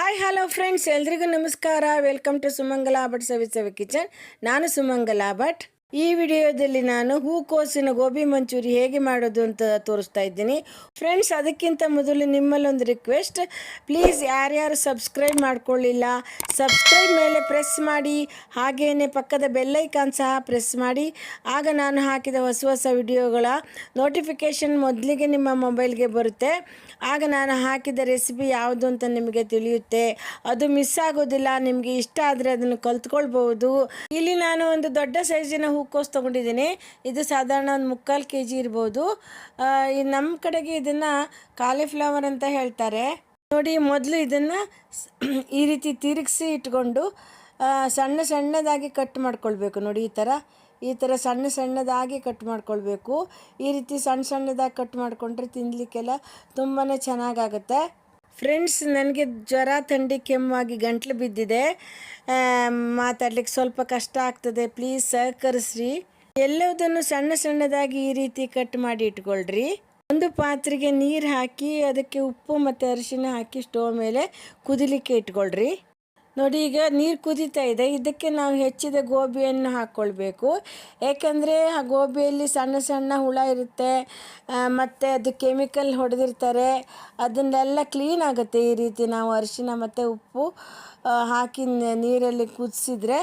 Hi hello friends, ಎಲ್ರಿಗೂ ನಮಸ್ಕಾರ. Welcome to Sumangala Bhat Savisavi kitchen. ನಾನು ಸುಮಂಗಲ ಭಟ್. ಈ ವಿಡಿಯೋದಲ್ಲಿ ನಾನು ಹೂಕೋಸಿನ ಗೋಬಿ ಮಂಚೂರಿ ಹೇಗೆ ಮಾಡೋದು ಅಂತ ತೋರಿಸ್ತಾ ಇದ್ದೀನಿ ಫ್ರೆಂಡ್ಸ್. ಅದಕ್ಕಿಂತ ಮೊದಲು ನಿಮ್ಮಲ್ಲೊಂದು ರಿಕ್ವೆಸ್ಟ್, ಪ್ಲೀಸ್ ಯಾರ್ಯಾರು ಸಬ್ಸ್ಕ್ರೈಬ್ ಮಾಡ್ಕೊಳ್ಳಿಲ್ಲ ಸಬ್ಸ್ಕ್ರೈಬ್ ಮೇಲೆ ಪ್ರೆಸ್ ಮಾಡಿ, ಹಾಗೆಯೇ ಪಕ್ಕದ ಬೆಲ್ಲೈಕಾನ್ ಸಹ ಪ್ರೆಸ್ ಮಾಡಿ. ಆಗ ನಾನು ಹಾಕಿದ ಹೊಸ ಹೊಸ ವಿಡಿಯೋಗಳ ನೋಟಿಫಿಕೇಷನ್ ಮೊದಲಿಗೆ ನಿಮ್ಮ ಮೊಬೈಲ್ಗೆ ಬರುತ್ತೆ. ಆಗ ನಾನು ಹಾಕಿದ ರೆಸಿಪಿ ಯಾವುದು ಅಂತ ನಿಮಗೆ ತಿಳಿಯುತ್ತೆ, ಅದು ಮಿಸ್ ಆಗೋದಿಲ್ಲ. ನಿಮಗೆ ಇಷ್ಟ ಆದರೆ ಅದನ್ನು ಕಲ್ತ್ಕೊಳ್ಬಹುದು. ಇಲ್ಲಿ ನಾನು ಒಂದು ದೊಡ್ಡ ಸೈಜಿನ ಹೂಕೋಸು ತೊಗೊಂಡಿದ್ದೀನಿ. ಇದು ಸಾಧಾರಣ ಒಂದು 3/4 kg ಇರ್ಬೋದು. ನಮ್ಮ ಕಡೆಗೆ ಇದನ್ನು ಕಾಲಿಫ್ಲವರ್ ಅಂತ ಹೇಳ್ತಾರೆ. ನೋಡಿ, ಮೊದಲು ಇದನ್ನು ಈ ರೀತಿ ತಿರುಗಿಸಿ ಇಟ್ಕೊಂಡು ಸಣ್ಣ ಸಣ್ಣದಾಗಿ ಕಟ್ ಮಾಡ್ಕೊಳ್ಬೇಕು. ನೋಡಿ, ಈ ಥರ ಸಣ್ಣ ಸಣ್ಣದಾಗಿ ಕಟ್ ಮಾಡ್ಕೊಳ್ಬೇಕು. ಈ ರೀತಿ ಸಣ್ಣ ಸಣ್ಣದಾಗಿ ಕಟ್ ಮಾಡಿಕೊಂಡ್ರೆ ತಿನ್ನಲಿಕ್ಕೆಲ್ಲ ತುಂಬಾ ಚೆನ್ನಾಗಾಗುತ್ತೆ ಫ್ರೆಂಡ್ಸ್. ನನಗೆ ಜ್ವರ, ಥಂಡಿ, ಕೆಮ್ಮಾಗಿ ಗಂಟ್ಲು ಬಿದ್ದಿದೆ. ಮಾತಾಡ್ಲಿಕ್ಕೆ ಸ್ವಲ್ಪ ಕಷ್ಟ ಆಗ್ತದೆ. ಪ್ಲೀಸ್ ಸಹಕರಿಸ್ರಿ. ಎಲ್ಲದನ್ನು ಸಣ್ಣ ಸಣ್ಣದಾಗಿ ಈ ರೀತಿ ಕಟ್ ಮಾಡಿ ಇಟ್ಕೊಳ್ರಿ. ಒಂದು ಪಾತ್ರೆಗೆ ನೀರು ಹಾಕಿ ಅದಕ್ಕೆ ಉಪ್ಪು ಮತ್ತು ಅರಿಶಿನ ಹಾಕಿ ಸ್ಟೋವ್ ಮೇಲೆ ಕುದಿಲಿಕ್ಕೆ ಇಟ್ಕೊಳ್ರಿ. ನೋಡಿ, ಈಗ ನೀರು ಕುದೀತಾ ಇದೆ. ಇದಕ್ಕೆ ನಾವು ಹೆಚ್ಚಿದ ಗೋಬಿಯನ್ನು ಹಾಕ್ಕೊಳ್ಬೇಕು. ಏಕೆಂದರೆ ಆ ಗೋಬಿಯಲ್ಲಿ ಸಣ್ಣ ಸಣ್ಣ ಹುಳ ಇರುತ್ತೆ, ಮತ್ತು ಅದು ಕೆಮಿಕಲ್ ಹೊಡೆದಿರ್ತಾರೆ. ಅದನ್ನೆಲ್ಲ ಕ್ಲೀನ್ ಆಗುತ್ತೆ. ಈ ರೀತಿ ನಾವು ಅರಿಶಿನ ಮತ್ತು ಉಪ್ಪು ಹಾಕಿ ನೀರಲ್ಲಿ ಕುದಿಸಿದ್ರೆ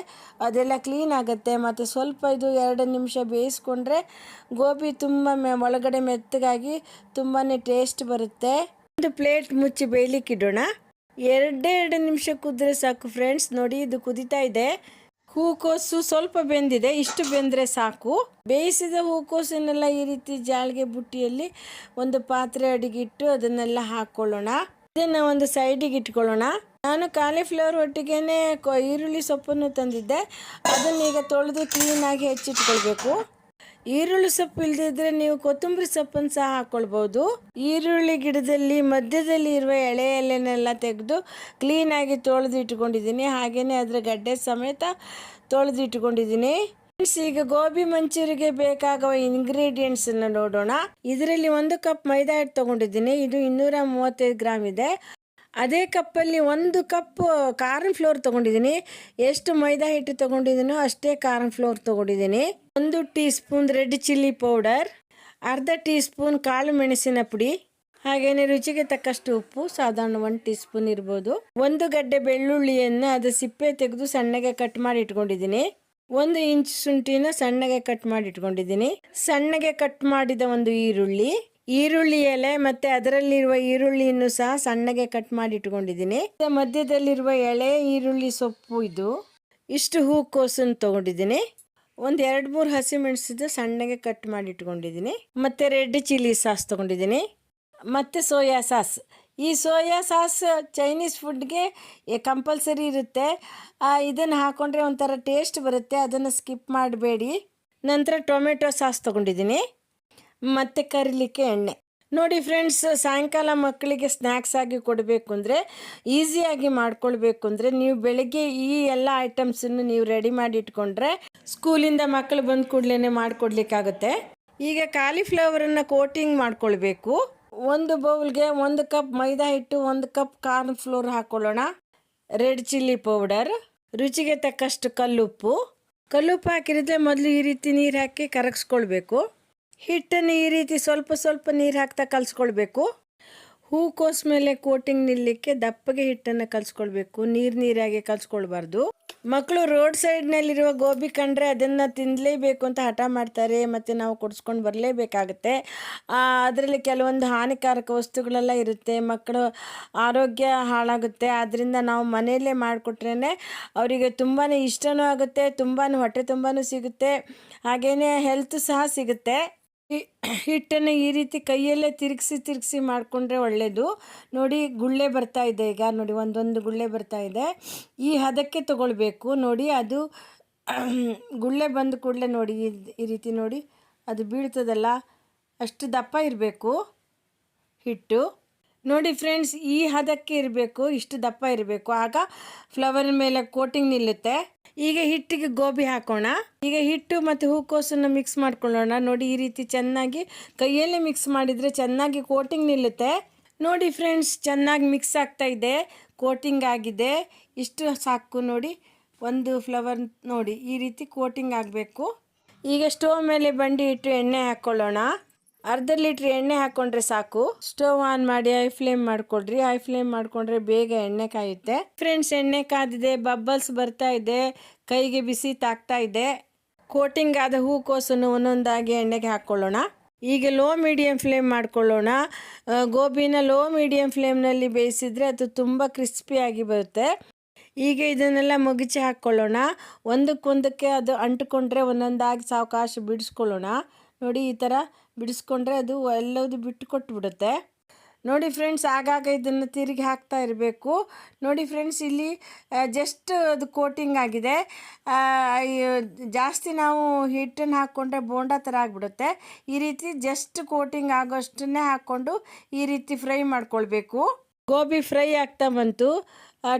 ಅದೆಲ್ಲ ಕ್ಲೀನ್ ಆಗುತ್ತೆ. ಮತ್ತು ಸ್ವಲ್ಪ ಇದು 2 ನಿಮಿಷ ಬೇಯಿಸ್ಕೊಂಡ್ರೆ ಗೋಬಿ ತುಂಬ ಒಳಗಡೆ ಮೆತ್ತಗಾಗಿ ತುಂಬಾ ಟೇಸ್ಟ್ ಬರುತ್ತೆ. ಒಂದು ಪ್ಲೇಟ್ ಮುಚ್ಚಿ ಬೇಯಲಿಕ್ಕೆ ಇಡೋಣ. 2 ನಿಮಿಷ ಕುದ್ರೆ ಸಾಕು ಫ್ರೆಂಡ್ಸ್. ನೋಡಿ, ಇದು ಕುದೀತಾ ಇದೆ. ಹೂಕೋಸು ಸ್ವಲ್ಪ ಬೆಂದಿದೆ, ಇಷ್ಟು ಬೆಂದರೆ ಸಾಕು. ಬೇಯಿಸಿದ ಹೂಕೋಸನ್ನೆಲ್ಲ ಈ ರೀತಿ ಜಾಳಿಗೆ ಬುಟ್ಟಿಯಲ್ಲಿ ಒಂದು ಪಾತ್ರೆ ಅಡಿಗಿಟ್ಟು ಅದನ್ನೆಲ್ಲ ಹಾಕ್ಕೊಳ್ಳೋಣ. ಇದನ್ನು ಒಂದು ಸೈಡಿಗೆ ಇಟ್ಕೊಳ್ಳೋಣ. ನಾನು ಕಾಲಿಫ್ಲವರ್ ಒಟ್ಟಿಗೆ ಈರುಳ್ಳಿ ಸೊಪ್ಪನ್ನು ತಂದಿದ್ದೆ. ಅದನ್ನೀಗ ತೊಳೆದು ಕ್ಲೀನಾಗಿ ಹೆಚ್ಚಿಟ್ಕೊಳ್ಬೇಕು. ಈರುಳ್ಳಿ ಸೊಪ್ಪು ಇಲ್ಲದಿದ್ದರೆ ನೀವು ಕೊತ್ತಂಬರಿ ಸೊಪ್ಪನ್ನು ಸಹ ಹಾಕ್ಕೊಳ್ಬೋದು. ಈರುಳ್ಳಿ ಗಿಡದಲ್ಲಿ ಮಧ್ಯದಲ್ಲಿ ಇರುವ ಎಳೆ ಎಲೆನೆಲ್ಲ ತೆಗೆದು ಕ್ಲೀನಾಗಿ ತೊಳೆದು ಇಟ್ಕೊಂಡಿದ್ದೀನಿ. ಹಾಗೆಯೇ ಅದರ ಗಡ್ಡೆ ಸಮೇತ ತೊಳೆದು ಇಟ್ಕೊಂಡಿದ್ದೀನಿ. ಈಗ ಗೋಬಿ ಮಂಚೂರಿಗೆ ಬೇಕಾಗುವ ಇಂಗ್ರೀಡಿಯೆಂಟ್ಸನ್ನು ನೋಡೋಣ. ಇದರಲ್ಲಿ 1 ಕಪ್ ಮೈದಾ ಹಿಟ್ಟು ತೊಗೊಂಡಿದ್ದೀನಿ. ಇದು 235 ಗ್ರಾಮ್ ಇದೆ. ಅದೇ ಕಪ್ಪಲ್ಲಿ 1 ಕಪ್ ಕಾರ್ನ್ ಫ್ಲೋರ್ ತೊಗೊಂಡಿದ್ದೀನಿ. ಎಷ್ಟು ಮೈದಾ ಹಿಟ್ಟು ತೊಗೊಂಡಿದ್ದೀನೋ ಅಷ್ಟೇ ಕಾರ್ನ್ ಫ್ಲೋರ್ ತೊಗೊಂಡಿದ್ದೀನಿ. 1 tea spoon red chilli powder, ಅರ್ಧ ಟೀ ಸ್ಪೂನ್ ಕಾಳು ಮೆಣಸಿನ ಪುಡಿ, ಹಾಗೆಯೇ ರುಚಿಗೆ ತಕ್ಕಷ್ಟು ಉಪ್ಪು, ಸಾಧಾರಣ 1 ಟೀ ಸ್ಪೂನ್ ಇರ್ಬೋದು. 1 ಗಡ್ಡೆ ಬೆಳ್ಳುಳ್ಳಿಯನ್ನು ಅದು ಸಿಪ್ಪೆ ತೆಗೆದು ಸಣ್ಣಗೆ ಕಟ್ ಮಾಡಿ ಇಟ್ಕೊಂಡಿದ್ದೀನಿ. 1 ಇಂಚ್ ಶುಂಠಿನ ಸಣ್ಣಗೆ ಕಟ್ ಮಾಡಿ ಇಟ್ಕೊಂಡಿದ್ದೀನಿ. ಸಣ್ಣಗೆ ಕಟ್ ಮಾಡಿದ 1 ಈರುಳ್ಳಿ ಎಲೆ ಮತ್ತು ಅದರಲ್ಲಿರುವ ಈರುಳ್ಳಿಯನ್ನು ಸಹ ಸಣ್ಣಗೆ ಕಟ್ ಮಾಡಿ ಇಟ್ಕೊಂಡಿದ್ದೀನಿ. ಮಧ್ಯದಲ್ಲಿರುವ ಎಳೆ ಈರುಳ್ಳಿ ಸೊಪ್ಪು, ಇಷ್ಟು ಹೂಕೋಸನ್ನು ತೊಗೊಂಡಿದ್ದೀನಿ. 2-3 ಹಸಿಮೆಣಸಿದ್ದು ಸಣ್ಣಗೆ ಕಟ್ ಮಾಡಿ ಇಟ್ಕೊಂಡಿದ್ದೀನಿ. ಮತ್ತು ರೆಡ್ ಚಿಲ್ಲಿ ಸಾಸ್ ತೊಗೊಂಡಿದ್ದೀನಿ. ಮತ್ತು ಸೋಯಾ ಸಾಸ್. ಈ ಸೋಯಾ ಸಾಸ್ ಚೈನೀಸ್ ಫುಡ್ಗೆ ಕಂಪಲ್ಸರಿ ಇರುತ್ತೆ. ಇದನ್ನು ಹಾಕ್ಕೊಂಡ್ರೆ ಒಂಥರ ಟೇಸ್ಟ್ ಬರುತ್ತೆ. ಅದನ್ನು ಸ್ಕಿಪ್ ಮಾಡಬೇಡಿ. ನಂತರ ಟೊಮೆಟೊ ಸಾಸ್ ತೊಗೊಂಡಿದ್ದೀನಿ ಮತ್ತು ಕರಿಲಿಕ್ಕೆ ಎಣ್ಣೆ. ನೋಡಿ ಫ್ರೆಂಡ್ಸ್, ಸಾಯಂಕಾಲ ಮಕ್ಕಳಿಗೆ ಸ್ನ್ಯಾಕ್ಸ್ ಆಗಿ ಕೊಡಬೇಕು ಅಂದರೆ, ಈಸಿಯಾಗಿ ಮಾಡ್ಕೊಳ್ಬೇಕು ಅಂದರೆ ನೀವು ಬೆಳಗ್ಗೆ ಈ ಎಲ್ಲ ಐಟಮ್ಸನ್ನು ನೀವು ರೆಡಿ ಮಾಡಿ ಇಟ್ಕೊಂಡ್ರೆ ಸ್ಕೂಲಿಂದ ಮಕ್ಕಳು ಬಂದ ಕೂಡಲೇ ಮಾಡಿಕೊಡ್ಲಿಕ್ಕಾಗುತ್ತೆ. ಈಗ ಕಾಲಿಫ್ಲವರನ್ನು ಕೋಟಿಂಗ್ ಮಾಡ್ಕೊಳ್ಬೇಕು. 1 ಬೌಲ್ಗೆ 1 ಕಪ್ ಮೈದಾ ಹಿಟ್ಟು, 1 ಕಪ್ ಕಾರ್ನ್ ಫ್ಲೋರ್ ಹಾಕ್ಕೊಳ್ಳೋಣ. ರೆಡ್ ಚಿಲ್ಲಿ ಪೌಡರ್, ರುಚಿಗೆ ತಕ್ಕಷ್ಟು ಕಲ್ಲುಪ್ಪು ಹಾಕಿರಿದ್ರೆ ಮೊದಲು ಈ ರೀತಿ ನೀರು ಹಾಕಿ ಕರಗಿಸ್ಕೊಳ್ಬೇಕು. ಹಿಟ್ಟನ್ನು ಈ ರೀತಿ ಸ್ವಲ್ಪ ಸ್ವಲ್ಪ ನೀರು ಹಾಕ್ತಾ ಕಲಿಸ್ಕೊಳ್ಬೇಕು. ಹೂಕೋಸು ಮೇಲೆ ಕೋಟಿಂಗ್ ನಿಲ್ಲಕ್ಕೆ ದಪ್ಪಗೆ ಹಿಟ್ಟನ್ನು ಕಲಿಸ್ಕೊಳ್ಬೇಕು. ನೀರಾಗಿ ಕಲಿಸ್ಕೊಳ್ಬಾರ್ದು. ಮಕ್ಕಳು ರೋಡ್ ಸೈಡ್ನಲ್ಲಿರುವ ಗೋಬಿ ಕಂಡ್ರೆ ಅದನ್ನು ತಿನ್ನಲೇಬೇಕು ಅಂತ ಹಠ ಮಾಡ್ತಾರೆ, ಮತ್ತು ನಾವು ಕೊಡಿಸ್ಕೊಂಡು ಬರಲೇಬೇಕಾಗತ್ತೆ. ಅದರಲ್ಲಿ ಕೆಲವೊಂದು ಹಾನಿಕಾರಕ ವಸ್ತುಗಳೆಲ್ಲ ಇರುತ್ತೆ. ಮಕ್ಕಳು ಆರೋಗ್ಯ ಹಾಳಾಗುತ್ತೆ. ಆದ್ದರಿಂದ ನಾವು ಮನೆಯಲ್ಲೇ ಮಾಡಿಕೊಟ್ರೇ ಅವರಿಗೆ ತುಂಬಾ ಇಷ್ಟನೂ ಆಗುತ್ತೆ, ತುಂಬಾ ಹೊಟ್ಟೆ ತುಂಬಾ ಸಿಗುತ್ತೆ, ಹಾಗೆಯೇ ಹೆಲ್ತ್ ಸಹ ಸಿಗುತ್ತೆ. ಹಿಟ್ಟನ್ನು ಈ ರೀತಿ ಕೈಯಲ್ಲೇ ತಿರುಗಿಸಿ ಮಾಡಿಕೊಂಡ್ರೆ ಒಳ್ಳೆಯದು. ನೋಡಿ, ಗುಳ್ಳೆ ಬರ್ತಾ ಇದೆ. ಈಗ ನೋಡಿ, ಒಂದೊಂದು ಗುಳ್ಳೆ ಬರ್ತಾ ಇದೆ. ಈ ಹದಕ್ಕೆ ತಗೊಳ್ಬೇಕು. ನೋಡಿ, ಅದು ಗುಳ್ಳೆ ಬಂದ ಕೂಡಲೇ ನೋಡಿ ಈ ರೀತಿ ನೋಡಿ ಅದು ಬೀಳ್ತದಲ್ಲ, ಅಷ್ಟು ದಪ್ಪ ಇರಬೇಕು ಹಿಟ್ಟು. ನೋಡಿ ಫ್ರೆಂಡ್ಸ್, ಈ ಹದಕ್ಕೆ ಇರಬೇಕು, ಇಷ್ಟು ದಪ್ಪ ಇರಬೇಕು. ಆಗ ಫ್ಲವರ್ ಮೇಲೆ ಕೋಟಿಂಗ್ ನಿಲ್ಲುತ್ತೆ. ಈಗ ಹಿಟ್ಟಿಗೆ ಗೋಬಿ ಹಾಕೋಣ. ಈಗ ಹಿಟ್ಟು ಮತ್ತು ಹೂಕೋಸನ್ನು ಮಿಕ್ಸ್ ಮಾಡ್ಕೊಳ್ಳೋಣ. ನೋಡಿ, ಈ ರೀತಿ ಚೆನ್ನಾಗಿ ಕೈಯಲ್ಲೇ ಮಿಕ್ಸ್ ಮಾಡಿದರೆ ಚೆನ್ನಾಗಿ ಕೋಟಿಂಗ್ ನಿಲ್ಲುತ್ತೆ. ನೋಡಿ ಫ್ರೆಂಡ್ಸ್, ಚೆನ್ನಾಗಿ ಮಿಕ್ಸ್ ಆಗ್ತಾ ಇದೆ. ಕೋಟಿಂಗ್ ಆಗಿದೆ. ಇಷ್ಟು ಸಾಕು ನೋಡಿ, ಒಂದು ಫ್ಲವರ್ ನೋಡಿ ಈ ರೀತಿ ಕೋಟಿಂಗ್ ಆಗಬೇಕು. ಈಗ ಸ್ಟೋವ್ ಮೇಲೆ ಬಂಡಿ ಇಟ್ಟು ಎಣ್ಣೆ ಹಾಕ್ಕೊಳ್ಳೋಣ. ಅರ್ಧ ಲೀಟ್ರ್ ಎಣ್ಣೆ ಹಾಕ್ಕೊಂಡ್ರೆ ಸಾಕು. ಸ್ಟೋವ್ ಆನ್ ಮಾಡಿ ಹೈ ಫ್ಲೇಮ್ ಮಾಡ್ಕೊಳ್ರಿ. ಹೈ ಫ್ಲೇಮ್ ಮಾಡ್ಕೊಂಡ್ರೆ ಬೇಗ ಎಣ್ಣೆ ಕಾಯುತ್ತೆ. ಫ್ರೆಂಡ್ಸ್, ಎಣ್ಣೆ ಕಾದಿದೆ, ಬಬ್ಬಲ್ಸ್ ಬರ್ತಾ ಇದೆ, ಕೈಗೆ ಬಿಸಿ ತಾಗ್ತಾ ಇದೆ. ಕೋಟಿಂಗ್ ಆದ ಹೂಕೋಸನ್ನು ಒಂದೊಂದಾಗಿ ಎಣ್ಣೆಗೆ ಹಾಕ್ಕೊಳ್ಳೋಣ. ಈಗ ಲೋ ಮೀಡಿಯಮ್ ಫ್ಲೇಮ್ ಮಾಡ್ಕೊಳ್ಳೋಣ. ಗೋಬಿನ ಲೋ ಮೀಡಿಯಮ್ ಫ್ಲೇಮ್ನಲ್ಲಿ ಬೇಯಿಸಿದರೆ ಅದು ತುಂಬ ಕ್ರಿಸ್ಪಿಯಾಗಿ ಬರುತ್ತೆ. ಈಗ ಇದನ್ನೆಲ್ಲ ಮುಗಿಚಿ ಹಾಕ್ಕೊಳ್ಳೋಣ. ಒಂದಕ್ಕೊಂದಕ್ಕೆ ಅದು ಅಂಟಿಕೊಂಡ್ರೆ ಒಂದೊಂದಾಗಿ ಸಾವಕಾಶ ಬಿಡಿಸ್ಕೊಳ್ಳೋಣ. ನೋಡಿ, ಈ ಥರ ಬಿಡಿಸ್ಕೊಂಡ್ರೆ ಅದು ಎಲ್ಲದು ಬಿಟ್ಟು ಕೊಟ್ಟುಬಿಡುತ್ತೆ. ನೋಡಿ ಫ್ರೆಂಡ್ಸ್, ಆಗಾಗ ಇದನ್ನು ತಿರುಗಿ ಹಾಕ್ತಾ ಇರಬೇಕು. ನೋಡಿ ಫ್ರೆಂಡ್ಸ್, ಇಲ್ಲಿ ಜಸ್ಟ್ ಅದು ಕೋಟಿಂಗ್ ಆಗಿದೆ. ಜಾಸ್ತಿ ನಾವು ಹಿಟ್ಟನ್ನು ಹಾಕ್ಕೊಂಡ್ರೆ ಬೋಂಡ ಥರ ಆಗಿಬಿಡುತ್ತೆ. ಈ ರೀತಿ ಜಸ್ಟ್ ಕೋಟಿಂಗ್ ಆಗೋಷ್ಟನ್ನೇ ಹಾಕ್ಕೊಂಡು ಈ ರೀತಿ ಫ್ರೈ ಮಾಡ್ಕೊಳ್ಬೇಕು. ಗೋಬಿ ಫ್ರೈ ಆಗ್ತಾ ಬಂತು,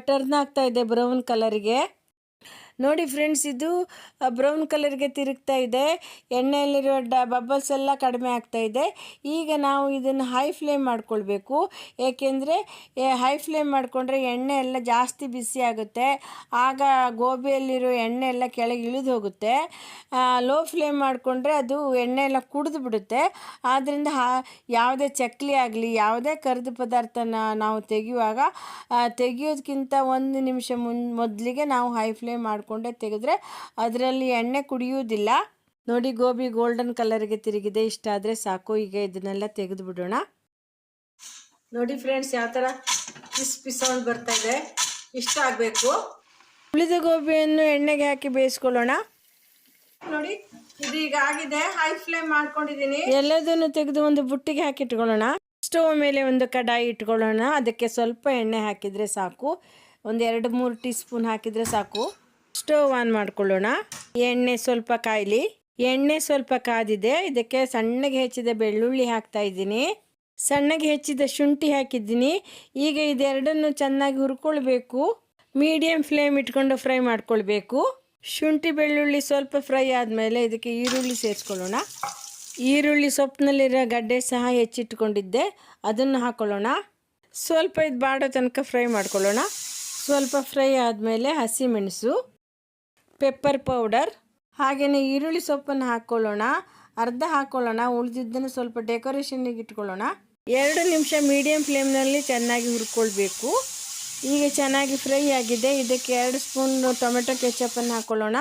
ಟರ್ನ್ ಆಗ್ತಾ ಇದೆ ಬ್ರೌನ್ ಕಲರಿಗೆ. ನೋಡಿ ಫ್ರೆಂಡ್ಸ್, ಇದು ಬ್ರೌನ್ ಕಲರ್ಗೆ ತಿರುಗ್ತಾ ಇದೆ. ಎಣ್ಣೆಯಲ್ಲಿರೋ ಬಬಲ್ಸ್ ಎಲ್ಲ ಕಡಿಮೆ ಆಗ್ತಾ ಇದೆ. ಈಗ ನಾವು ಇದನ್ನು ಹೈ ಫ್ಲೇಮ್ ಮಾಡ್ಕೊಳ್ಬೇಕು. ಏಕೆಂದರೆ ಹೈ ಫ್ಲೇಮ್ ಮಾಡಿಕೊಂಡ್ರೆ ಎಣ್ಣೆ ಎಲ್ಲ ಜಾಸ್ತಿ ಬಿಸಿ ಆಗುತ್ತೆ. ಆಗ ಗೋಬಿಯಲ್ಲಿರೋ ಎಣ್ಣೆ ಎಲ್ಲ ಕೆಳಗೆ ಇಳಿದು ಹೋಗುತ್ತೆ. ಲೋ ಫ್ಲೇಮ್ ಮಾಡಿಕೊಂಡ್ರೆ ಅದು ಎಣ್ಣೆ ಎಲ್ಲ ಕುಡಿದು ಬಿಡುತ್ತೆ. ಆದ್ದರಿಂದ ಯಾವುದೇ ಚಕ್ಲಿ ಆಗಲಿ ಯಾವುದೇ ಕರಿದ ಪದಾರ್ಥನ ನಾವು ತೆಗೆಯೋದಕ್ಕಿಂತ 1 ನಿಮಿಷ ಮೊದಲಿಗೆ ನಾವು ಹೈ ಫ್ಲೇಮ್ ಮಾಡಿಕೊಂಡೆ ತೆಗೆದ್ರೆ ಅದರಲ್ಲಿ ಎಣ್ಣೆ ಕುಡಿಯುವುದಿಲ್ಲ. ನೋಡಿ, ಗೋಬಿ ಗೋಲ್ಡನ್ ಕಲರ್ಗೆ ತಿರುಗಿದೆ. ಇಷ್ಟ ಆದರೆ ಸಾಕು. ಈಗ ಇದನ್ನೆಲ್ಲ ತೆಗೆದು ಬಿಡೋಣ. ನೋಡಿ ಫ್ರೆಂಡ್ಸ್, ಯಾವ ಥರ ಕ್ರಿಸ್ಪಿ ಸೌಂಡ್ ಬರ್ತಾ ಇದೆ. ಇಷ್ಟ ಆಗಬೇಕು. ಉಳಿದ ಗೋಬಿಯನ್ನು ಎಣ್ಣೆಗೆ ಹಾಕಿ ಬೇಯಿಸ್ಕೊಳ್ಳೋಣ. ನೋಡಿ, ಇದು ಈಗ ಆಗಿದೆ. ಹೈ ಫ್ಲೇಮ್ ಮಾಡ್ಕೊಂಡಿದ್ದೀನಿ. ಎಲ್ಲದನ್ನು ತೆಗೆದು ಒಂದು ಬುಟ್ಟಿಗೆ ಹಾಕಿ ಇಟ್ಕೊಳ್ಳೋಣ. ಸ್ಟೋವ್ ಮೇಲೆ ಒಂದು ಕಡಾಯಿ ಇಟ್ಕೊಳ್ಳೋಣ. ಅದಕ್ಕೆ ಸ್ವಲ್ಪ ಎಣ್ಣೆ ಹಾಕಿದರೆ ಸಾಕು. ಒಂದು 2-3 ಟೀ ಸ್ಪೂನ್ ಹಾಕಿದರೆ ಸಾಕು. ಸ್ಟೋವ್ ಆನ್ ಮಾಡ್ಕೊಳ್ಳೋಣ. ಎಣ್ಣೆ ಸ್ವಲ್ಪ ಕಾಯಲಿ. ಎಣ್ಣೆ ಸ್ವಲ್ಪ ಕಾದಿದೆ. ಇದಕ್ಕೆ ಸಣ್ಣಗೆ ಹೆಚ್ಚಿದ ಬೆಳ್ಳುಳ್ಳಿ ಹಾಕ್ತಾ ಇದ್ದೀನಿ. ಸಣ್ಣಗೆ ಹೆಚ್ಚಿದ ಶುಂಠಿ ಹಾಕಿದ್ದೀನಿ. ಈಗ ಇದೆರಡನ್ನು ಚೆನ್ನಾಗಿ ಹುರ್ಕೊಳ್ಬೇಕು. ಮೀಡಿಯಮ್ ಫ್ಲೇಮ್ ಇಟ್ಕೊಂಡು ಫ್ರೈ ಮಾಡ್ಕೊಳ್ಬೇಕು. ಶುಂಠಿ ಬೆಳ್ಳುಳ್ಳಿ ಸ್ವಲ್ಪ ಫ್ರೈ ಆದಮೇಲೆ ಇದಕ್ಕೆ ಈರುಳ್ಳಿ ಸೇರಿಸ್ಕೊಳ್ಳೋಣ. ಈರುಳ್ಳಿ ಸೊಪ್ಪಿನಲ್ಲಿರೋ ಗಡ್ಡೆ ಸಹ ಹೆಚ್ಚಿಟ್ಕೊಂಡಿದ್ದೆ, ಅದನ್ನು ಹಾಕ್ಕೊಳ್ಳೋಣ. ಸ್ವಲ್ಪ ಇದು ಬಾಡೋ ತನಕ ಫ್ರೈ ಮಾಡ್ಕೊಳ್ಳೋಣ. ಸ್ವಲ್ಪ ಫ್ರೈ ಆದಮೇಲೆ ಹಸಿಮೆಣಸು, ಪೆಪ್ಪರ್ ಪೌಡರ್, ಹಾಗೆಯೇ ಈರುಳ್ಳಿ ಸೊಪ್ಪನ್ನು ಹಾಕ್ಕೊಳ್ಳೋಣ. ಅರ್ಧ ಹಾಕ್ಕೊಳ್ಳೋಣ. ಉಳಿದಿದ್ದನ್ನು ಸ್ವಲ್ಪ ಡೆಕೋರೇಷನ್ನಿಗೆ ಇಟ್ಕೊಳ್ಳೋಣ. 2 ನಿಮಿಷ ಮೀಡಿಯಮ್ ಫ್ಲೇಮ್ನಲ್ಲಿ ಚೆನ್ನಾಗಿ ಹುರ್ಕೊಳ್ಬೇಕು. ಈಗ ಚೆನ್ನಾಗಿ ಫ್ರೈ ಆಗಿದೆ. ಇದಕ್ಕೆ 2 ಸ್ಪೂನ್ ಟೊಮೆಟೊ ಕೆಚಪ್ಪನ್ನು ಹಾಕ್ಕೊಳ್ಳೋಣ.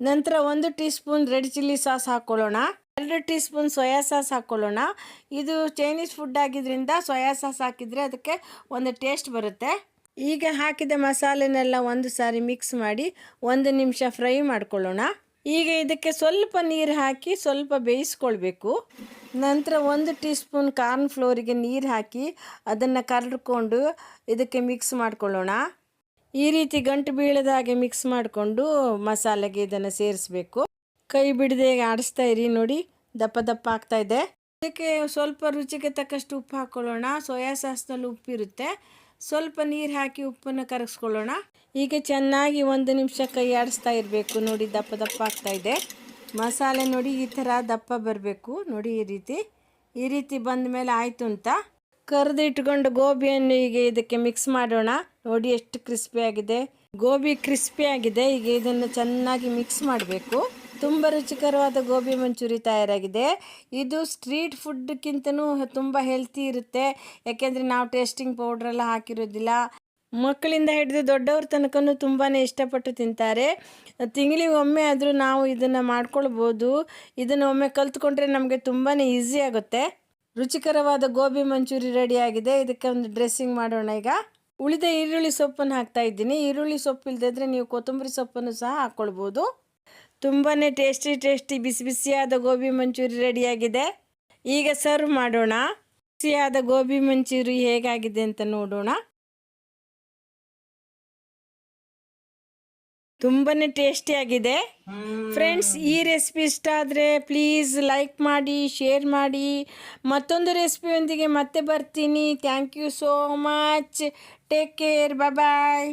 ನಂತರ 1 tea spoon red chilli sauce ಹಾಕ್ಕೊಳ್ಳೋಣ. 2 ಟೀ ಸ್ಪೂನ್ ಸೋಯಾ ಸಾಸ್ ಹಾಕ್ಕೊಳ್ಳೋಣ. ಇದು ಚೈನೀಸ್ ಫುಡ್ ಆಗಿದ್ದರಿಂದ ಸೋಯಾ ಸಾಸ್ ಹಾಕಿದರೆ ಅದಕ್ಕೆ ಒಂದು ಟೇಸ್ಟ್ ಬರುತ್ತೆ. ಈಗ ಹಾಕಿದ ಮಸಾಲೆನೆಲ್ಲ ಒಂದು ಸಾರಿ ಮಿಕ್ಸ್ ಮಾಡಿ 1 ನಿಮಿಷ ಫ್ರೈ ಮಾಡ್ಕೊಳ್ಳೋಣ. ಈಗ ಇದಕ್ಕೆ ಸ್ವಲ್ಪ ನೀರು ಹಾಕಿ ಸ್ವಲ್ಪ ಬೇಯಿಸ್ಕೊಳ್ಬೇಕು. ನಂತರ 1 ಟೀ ಸ್ಪೂನ್ ಕಾರ್ನ್ ಫ್ಲೋರಿಗೆ ನೀರು ಹಾಕಿ ಅದನ್ನು ಕರಡ್ಕೊಂಡು ಇದಕ್ಕೆ ಮಿಕ್ಸ್ ಮಾಡ್ಕೊಳ್ಳೋಣ. ಈ ರೀತಿ ಗಂಟು ಬೀಳದ ಹಾಗೆ ಮಿಕ್ಸ್ ಮಾಡಿಕೊಂಡು ಮಸಾಲೆಗೆ ಇದನ್ನು ಸೇರಿಸ್ಬೇಕು. ಕೈ ಬಿಡದೆ ಆಡಿಸ್ತಾ ಇರಿ. ನೋಡಿ, ದಪ್ಪ ದಪ್ಪ ಆಗ್ತಾ ಇದೆ. ಇದಕ್ಕೆ ಸ್ವಲ್ಪ ರುಚಿಗೆ ತಕ್ಕಷ್ಟು ಉಪ್ಪು ಹಾಕ್ಕೊಳ್ಳೋಣ. ಸೋಯಾ ಸಾಸ್ನಲ್ಲಿ ಉಪ್ಪಿರುತ್ತೆ. ಸ್ವಲ್ಪ ನೀರು ಹಾಕಿ ಉಪ್ಪನ್ನು ಕರಗಿಸ್ಕೊಳ್ಳೋಣ. ಈಗ ಚೆನ್ನಾಗಿ 1 ನಿಮಿಷ ಕೈ ಆಡಿಸ್ತಾ ಇರಬೇಕು. ನೋಡಿ, ದಪ್ಪ ದಪ್ಪ ಆಗ್ತಾ ಇದೆ. ಮಸಾಲೆ ನೋಡಿ ಈ ಥರ ದಪ್ಪ ಬರಬೇಕು. ನೋಡಿ, ಈ ರೀತಿ ಬಂದ ಮೇಲೆ ಆಯಿತು ಅಂತ. ಕರೆದು ಇಟ್ಕೊಂಡು ಗೋಬಿಯನ್ನು ಈಗ ಇದಕ್ಕೆ ಮಿಕ್ಸ್ ಮಾಡೋಣ. ನೋಡಿ ಎಷ್ಟು ಕ್ರಿಸ್ಪಿ ಆಗಿದೆ. ಗೋಬಿ ಕ್ರಿಸ್ಪಿ ಆಗಿದೆ. ಈಗ ಇದನ್ನು ಚೆನ್ನಾಗಿ ಮಿಕ್ಸ್ ಮಾಡಬೇಕು. ತುಂಬ ರುಚಿಕರವಾದ ಗೋಬಿ ಮಂಚೂರಿ ತಯಾರಾಗಿದೆ. ಇದು ಸ್ಟ್ರೀಟ್ ಫುಡ್ಗಿಂತನೂ ತುಂಬ ಹೆಲ್ತಿ ಇರುತ್ತೆ. ಯಾಕೆಂದರೆ ನಾವು ಟೇಸ್ಟಿಂಗ್ ಪೌಡ್ರೆಲ್ಲ ಹಾಕಿರೋದಿಲ್ಲ. ಮಕ್ಕಳಿಂದ ಹಿಡಿದು ದೊಡ್ಡವ್ರ ತನಕನೂ ತುಂಬಾ ಇಷ್ಟಪಟ್ಟು ತಿಂತಾರೆ. ತಿಂಗಳಿಗೊಮ್ಮೆ ಆದರೂ ನಾವು ಇದನ್ನು ಮಾಡ್ಕೊಳ್ಬೋದು. ಇದನ್ನು ಒಮ್ಮೆ ಕಲ್ತ್ಕೊಂಡ್ರೆ ನಮಗೆ ತುಂಬಾ ಈಸಿ ಆಗುತ್ತೆ. ರುಚಿಕರವಾದ ಗೋಬಿ ಮಂಚೂರಿ ರೆಡಿಯಾಗಿದೆ. ಇದಕ್ಕೆ ಒಂದು ಡ್ರೆಸ್ಸಿಂಗ್ ಮಾಡೋಣ. ಈಗ ಉಳಿದ ಈರುಳ್ಳಿ ಸೊಪ್ಪನ್ನು ಹಾಕ್ತಾ ಇದ್ದೀನಿ. ಈರುಳ್ಳಿ ಸೊಪ್ಪು ಇಲ್ಲದಿದ್ದರೆ ನೀವು ಕೊತ್ತಂಬರಿ ಸೊಪ್ಪನ್ನು ಸಹ ಹಾಕ್ಕೊಳ್ಬೋದು. ತುಂಬಾ ಟೇಸ್ಟಿ ಬಿಸಿ ಬಿಸಿಯಾದ ಗೋಬಿ ಮಂಚೂರಿ ರೆಡಿಯಾಗಿದೆ. ಈಗ ಸರ್ವ್ ಮಾಡೋಣ. ಬಿಸಿಯಾದ ಗೋಬಿ ಮಂಚೂರಿ ಹೇಗಾಗಿದೆ ಅಂತ ನೋಡೋಣ. ತುಂಬಾ ಟೇಸ್ಟಿಯಾಗಿದೆ. ಫ್ರೆಂಡ್ಸ್, ಈ ರೆಸಿಪಿ ಇಷ್ಟ ಆದರೆ ಪ್ಲೀಸ್ ಲೈಕ್ ಮಾಡಿ, ಶೇರ್ ಮಾಡಿ. ಮತ್ತೊಂದು ರೆಸಿಪಿಯೊಂದಿಗೆ ಮತ್ತೆ ಬರ್ತೀನಿ. Thank you so much. Take care. Bye.